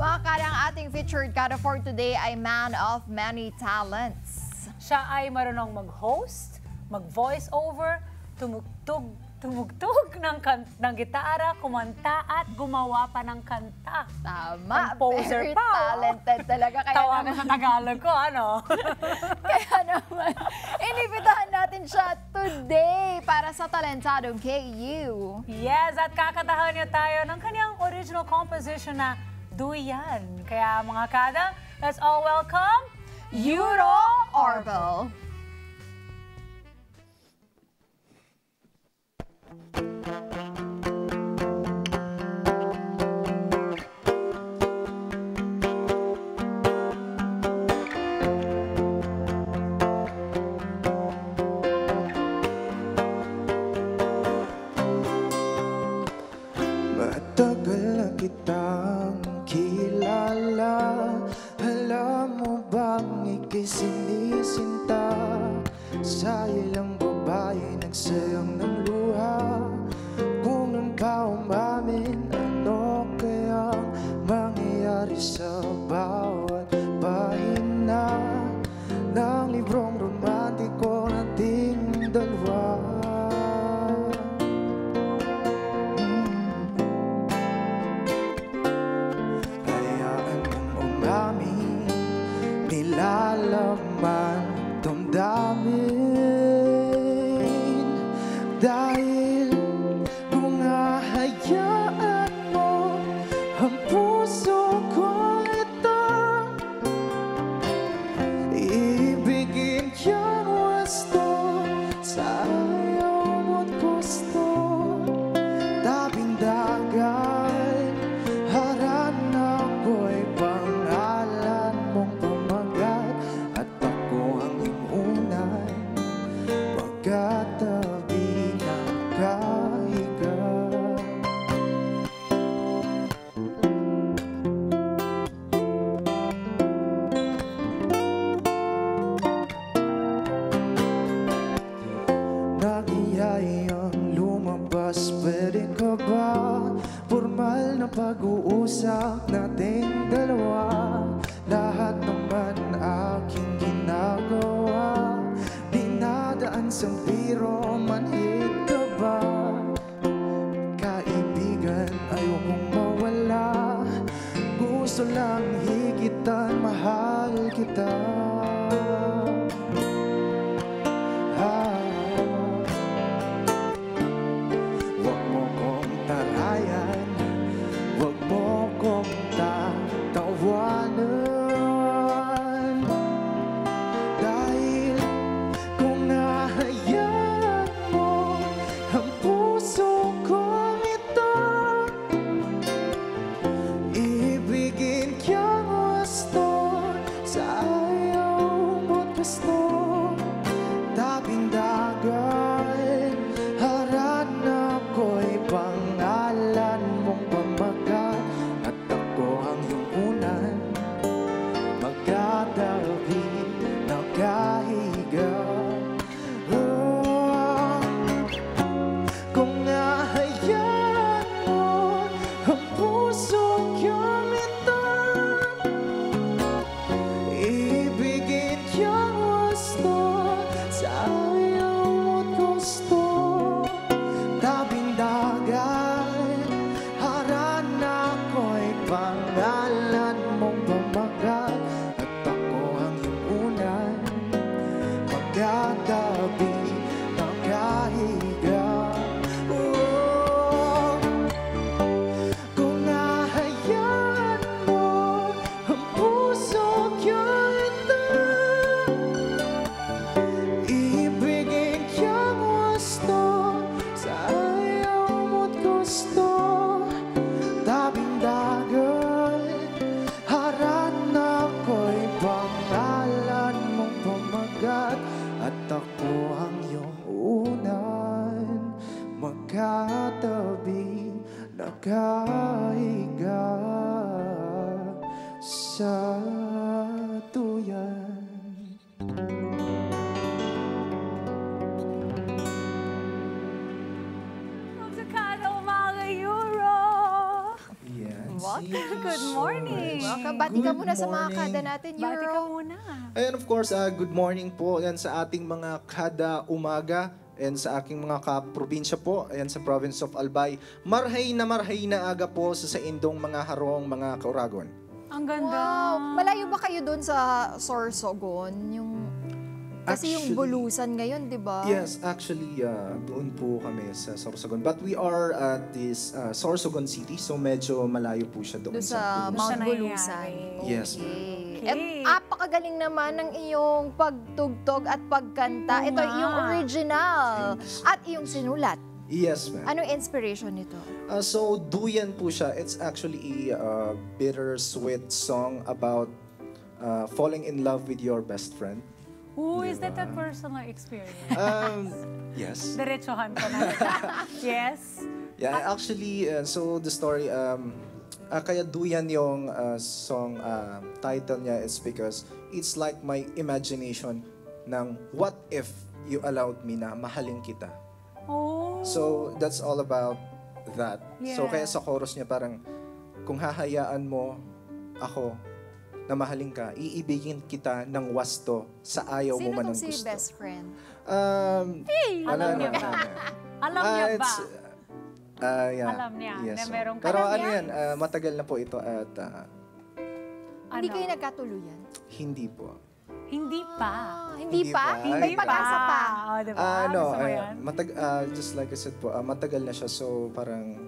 Mga karang ating featured kada for today ay man of many talents. Siya ay marunong mag-host, mag-voice over, tumugtog ng gitara, kumanta at gumawa pa ng kanta. Tama, Composer very pa, talented talaga. Kaya Tawagan sa Tagalog ko, ano? Kaya naman, inibitahan natin siya today para sa Talentadong KU. Yes, at kakatahan niya tayo ng kanyang original composition na Duyan. Kaya mga kada, let's all welcome Euro Arbel. Matagal na kitang kilala. Alam mo bang ika'y sinisinta sa ilang babae nagsayang ng luha? Kung nang pa umamin, ano kayang mangyayari sa bawat pahina ng librong romantiko nating dalawa? Nilalaman damdamin dahil kung hahayaan mo ang puso ko ito ibigin kang wasto sa ayaw mo't gusto tabing dagat harana ko'y pangalan mong pamagat at ako ang iyong unay pagkatabi ng kahiga. Nagiyayang lumabas, pwede ka ba? Formal na pag-uusap nating dalawa. Lahat naman aking ginagawa, dinadaan sa biro, manhid ka ba? Kaibigan, ayokong mawala. Gusto lang higitan, mahal kita. Huwag mo kong tarayan, huwag mo kong tatawanan. Dahil kung nahayaan mo ang puso ko ito ibigin kang wasto sa ayaw mo't gusto tabing dagat harana ko'y pangalan mong pamagat at ako ang iyong unan magkatabi nakahiga. Oh, kung nahayaan mo ang puso kong ito ibigin kang wasto sa ayaw mo't gusto tabing dagat harana ko'y pangalan mong pamagat at ako ang iyong unan magkatabi nakahiga. Oh, kung nahayaan mo ang puso kong ito ibigin kang wasto sa ayaw mo't gusto tabing dagat harana ko'y pangalan mong pamagat at ako ang iyong unan magkatabi nakahiga sa tuyan. Sa kada umaga, Euro! Yan, Wow, Good morning. Welcome. Bati ka Good muna sa mga morning. kada natin, Bati ka Euro. muna. And of course, good morning po yan sa ating mga kada umaga and sa aking mga kaprobinsya po, ayan sa province of Albay. Marhay na aga po sa indong mga harong mga kauragon. Ang ganda. Wow. Malayo ba kayo doon sa Sorsogon? Kasi yung Actually, Bulusan ngayon, di ba? Yes, actually, doon po kami sa Sorsogon. But we are at this Sorsogon City, so medyo malayo po siya doon Doon sa Doon Mount siya Bulusan. nangyayari. Yes, Okay. Okay. At apakagaling naman ng iyong pagtugtog at pagkanta. Oo Ito nga. yung original. At iyong sinulat. Yes, ma'am. Anong inspiration nito? So, Duyan po siya. It's actually a bittersweet song about falling in love with your best friend. Who is that a personal experience? Yes. Diretsohan ko na. Yes. Yeah, actually, so the story, kaya Duyan yung song title niya is because it's like my imagination ng what if you allowed me na mahalin kita. Oh. So, that's all about that. So, Yeah. kaya sa chorus niya parang, kung hahayaan mo ako na mahalin ka, iibigin kita ng wasto sa ayaw Sino mo man tong ng si gusto. best friend? Alam niya ba? Alam niya ba? Yeah. Alam niya Yes, na so. merong Pero alam ano niya? yan, matagal na po ito at Hindi Ano? kayo nagkatuluyan? hindi po. Hindi pa. Hindi Hindi pa? pa. May pag-asa pa. Oh, diba? No, Gusto mo yan? just like I said po, matagal na siya so parang,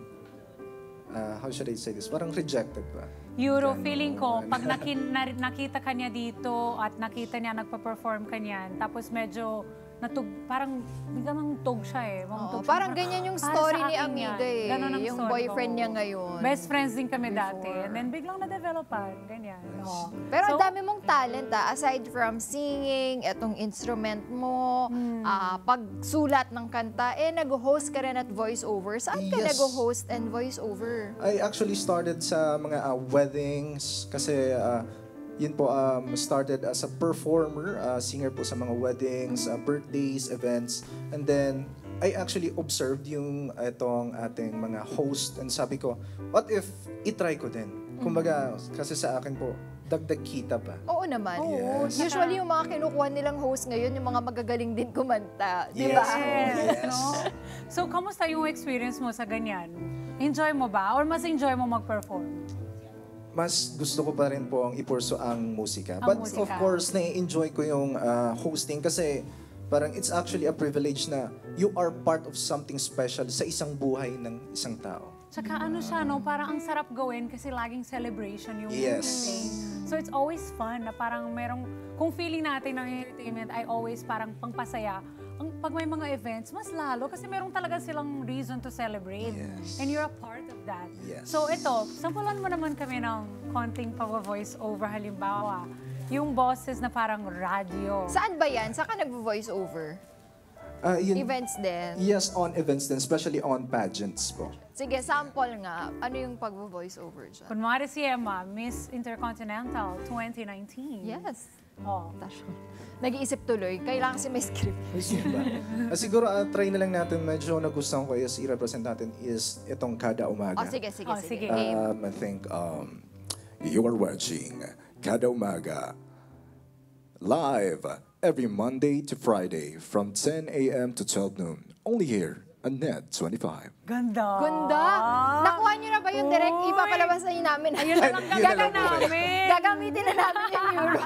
how should I say this? Parang rejected pa. Euro, Ganun. feeling ko, pag nakita ka niya dito at nakita niya nagpa-perform ka niyan, tapos medyo parang biglang tug siya eh. Oo, Mamutog siya. parang ganyan yung Para story sa ni akin Amiga yan. eh. Ganon ang Yung story boyfriend ko. niya ngayon. Best friends din kami dati. Before. And then biglang na-developan. Ganyan. Oo. Pero ang So, dami mong talent aside from singing, etong instrument mo, pagsulat ng kanta, nag-host ka rin at voice-over. Saan ka Yes. nag-host and voice-over? I actually started sa mga weddings kasi yun po, started as a performer, singer po sa mga weddings, birthdays, events. And then, I actually observed yung itong ating mga host and sabi ko, what if itry ko din? Kumbaga, kasi sa akin po, dagdag kita pa. Oo naman. Oo, Yes. Usually yung mga kinukuha nilang host ngayon, yung mga magagaling din kumanta. Di ba? yes, Yes. no? So, kamusta yung experience mo sa ganyan? Enjoy mo ba? Or mas enjoy mo mag-perform? Mas gusto ko pa rin po ang ipurso ang musika. Ang But musika. of course, nai-enjoy ko yung hosting kasi parang it's actually a privilege na you are part of something special sa isang buhay ng isang tao. Tsaka ano siya, no? Parang ang sarap gawin kasi laging celebration yung Yes. thing. So it's always fun na parang merong, kung feeling natin ng entertainment ay always parang pangpasaya, pag may mga events, mas lalo kasi meron talaga silang reason to celebrate. Yes. And you're a part of that. Yes. So ito, sampulan mo naman kami ng konting pag-voice over halimbawa. Yung boses na parang radio. Saan ba yan? Saan ka nag-voice-over? Events din. Yes, on events din, especially on pageants po. Sige, sample nga. Ano yung pag-voice-over dyan? Kunwari si Emma, Miss Intercontinental 2019. Yes. Oh. Nag-iisip tuloy. Kailangan kasi may script. Siguro, try na lang natin, medyo nagustuhan ko is i-represent natin is itong kada umaga. Oh, sige, sige, Oh, sige. sige. Game. I think you are watching Kada Umaga live every Monday to Friday from 10 a.m. to 12 noon. Only here on Net 25. Ganda. Ganda! Nakuha niyo na ba yung direct? Uy! Ipapalabas na yun namin. Ayun na lang Yun na gagawin lang po. namin. Gagamitin na namin yung euro.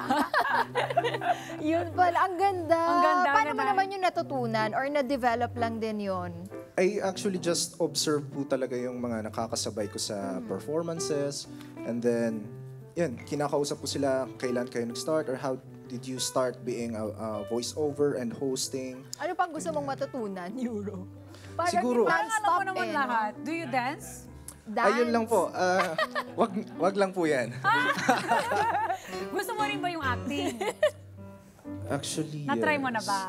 Yun pala. Ang ganda. Ang ganda Paano mo naman. naman yung natutunan or na-develop lang din yun? I actually just observe po talaga yung mga nakakasabay ko sa performances. And then, yan, kinakausap ko sila, kailan kayo nag-start or how did you start being a voiceover and hosting. Ano pang gusto mong matutunan, euro? Parang Siguro. yung Parang alam non-stop mo naman no? lahat. Do you dance? Dance. Ayun lang po. Wag lang po yan. Gusto mo rin ba yung acting? Actually, Na-try mo na yes. ba?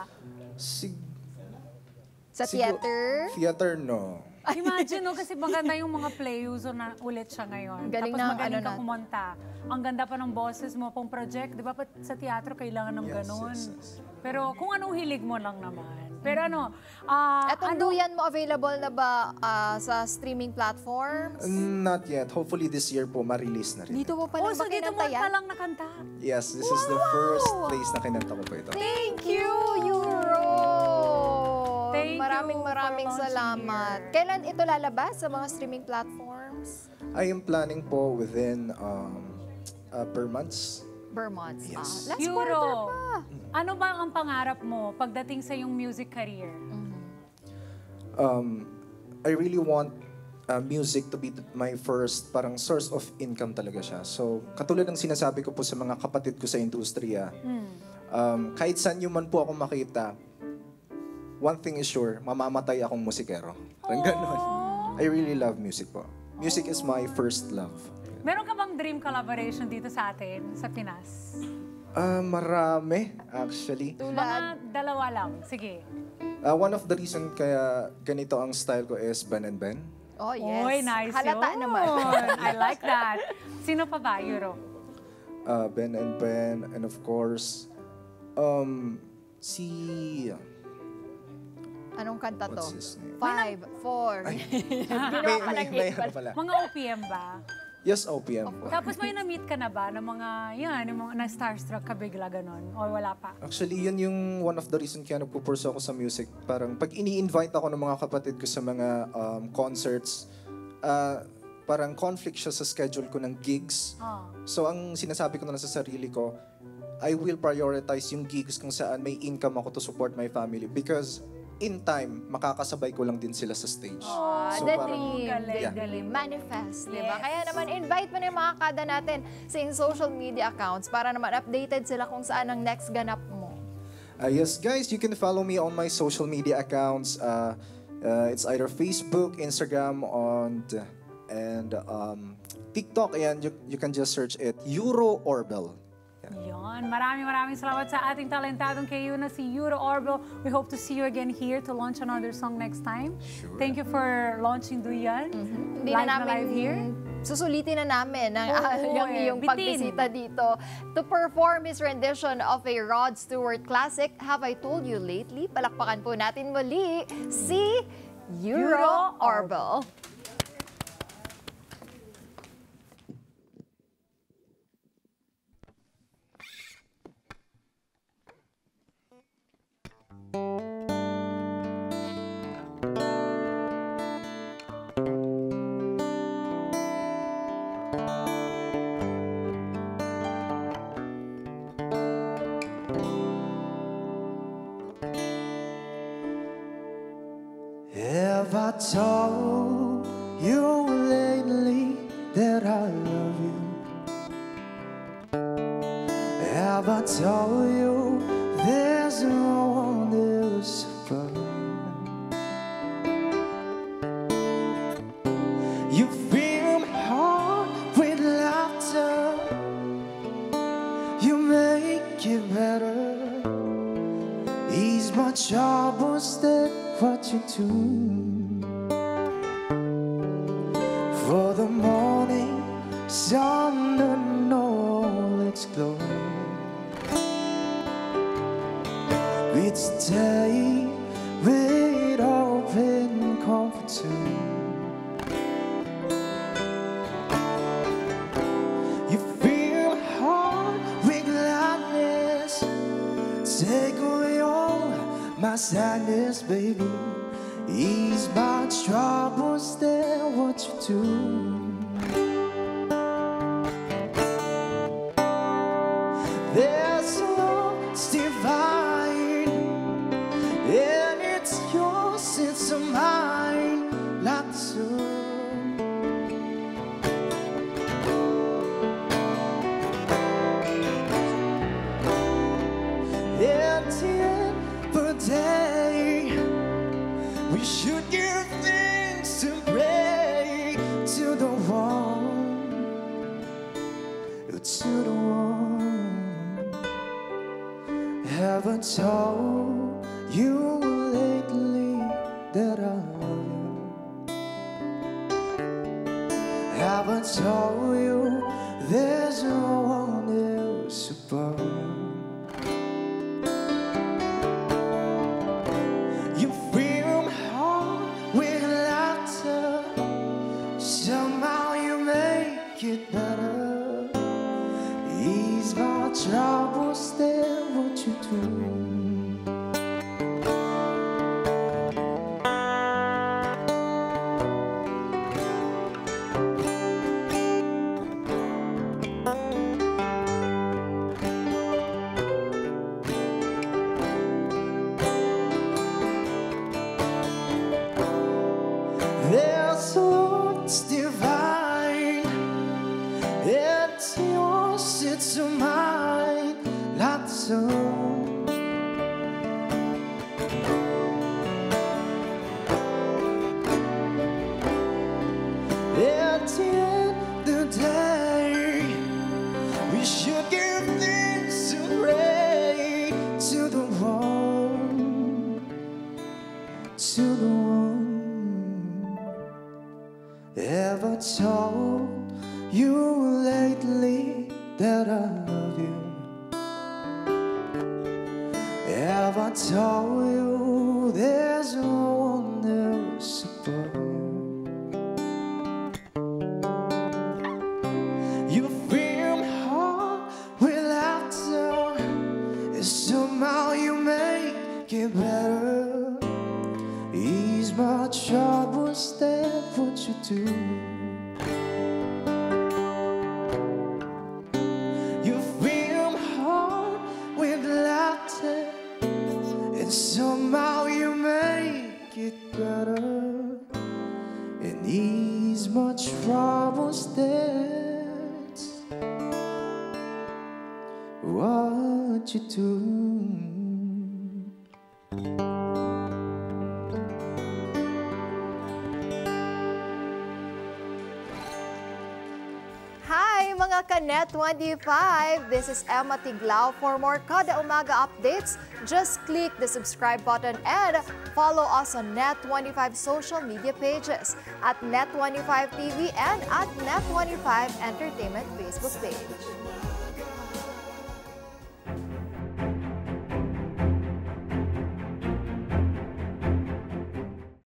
Sa theater? Theater, no. Imagine, no, kasi maganda yung mga play uso na ulit siya ngayon. Galing Tapos ng magaling ano ka na- kumanta. Ang ganda pa ng boses mo pang project. Di ba sa teatro kailangan ng Yes, ganun? yes, yes. Pero kung anong hilig mo lang naman. Pero Etong duyan mo, available na ba sa streaming platforms? Not yet. Hopefully this year po, ma-release na rin. Dito mo pa lang so ba dito mo pa kinantayan? lang nakanta. Yes, this is the first place na kinanta ko po ito. Thank you, Euro! Thank you Maraming for launching salamat. here. Kailan ito lalabas sa mga streaming platforms? I am planning po within per months. Vermont. Yes. Last quarter Euro, pa. ano ba ang pangarap mo pagdating sa iyong music career? I really want music to be my first parang source of income talaga siya. So, katulad ng sinasabi ko po sa mga kapatid ko sa industriya, kahit saan yung man po ako makita, one thing is sure, mamamatay akong musikero. Parang ganun. I really love music po. Music is my first love. Meron ka bang dream collaboration dito sa atin, sa Pinas? Marami, actually. Tulad. Mga dalawa lang. Sige. One of the reason kaya ganito ang style ko is Ben and Ben. Oh, yes. Oy, nice Halata yun. naman. I like that. Sino pa ba, Euro? Ben and Ben, and of course, si... Anong kanta to? What's his name? 5, 4. May ano pala. Mga OPM ba? Yes, OPM po. Tapos may na-meet ka na ba ng mga, yung mga na-starstruck ka bigla ganon? O wala pa? Actually, yun yung one of the reason kaya nagpupurso ako sa music. Parang pag ini-invite ako ng mga kapatid ko sa mga concerts, parang conflict siya sa schedule ko ng gigs. So ang sinasabi ko na lang sa sarili ko, I will prioritize yung gigs kung saan may income ako to support my family because in time, makakasabay ko lang din sila sa stage. The parang- dream, Galing, the galing. dream, manifest, di ba? Yes. Kaya naman, invite mo na yung mga kada natin sa iyong social media accounts para naman updated sila kung saan ang next ganap mo. Yes, guys, you can follow me on my social media accounts. It's either Facebook, Instagram, and TikTok. And you can just search it, Euro Orbel. Yon. Maraming salamat sa ating talentadong kayo na si Euro Orbel. We hope to see you again here to launch another song next time. Sure. Thank you for launching Duyan. Hindi Live na namin live here. susulitin na namin ang Oo, yung iyong bitin. pagbisita dito to perform his rendition of a Rod Stewart classic, Have I Told You Lately? Palakpakan po natin muli si Euro Orbel. Have I told you lately that I love you? Have I told you there's no one else but you fill my heart with laughter, you make it better, ease my troubles, that what you do. For the morning sun and all its glory, we'd stay with open comfort too. You fill my heart with gladness, take away all my sadness, baby, ease my troubles, then what you do. There's love divine, and it's yours, it's mine, like the sun. At the end of the day, we should give thanks to pray to the one, to the one. Haven't told you lately that I love you. Haven't told you there's no one else above. Ease my troubles, then what you do? There's a love's divine, it's yours, it's mine, not so. At the end of the day, we should give things to pray to the one, to the one. Ever told you lately that I love you? Ever told you there's no one else above you? You fill my heart with laughter, and somehow you make it better. Ease my troubles, that's what you do. You fill my heart with laughter, and somehow you make it better. And ease my troubles, that's what you do. Hi mga ka-Net 25! This is Emma Tiglao. For more Kada Umaga updates, just click the subscribe button and follow us on Net25 social media pages at Net25 TV and at Net25 Entertainment Facebook page.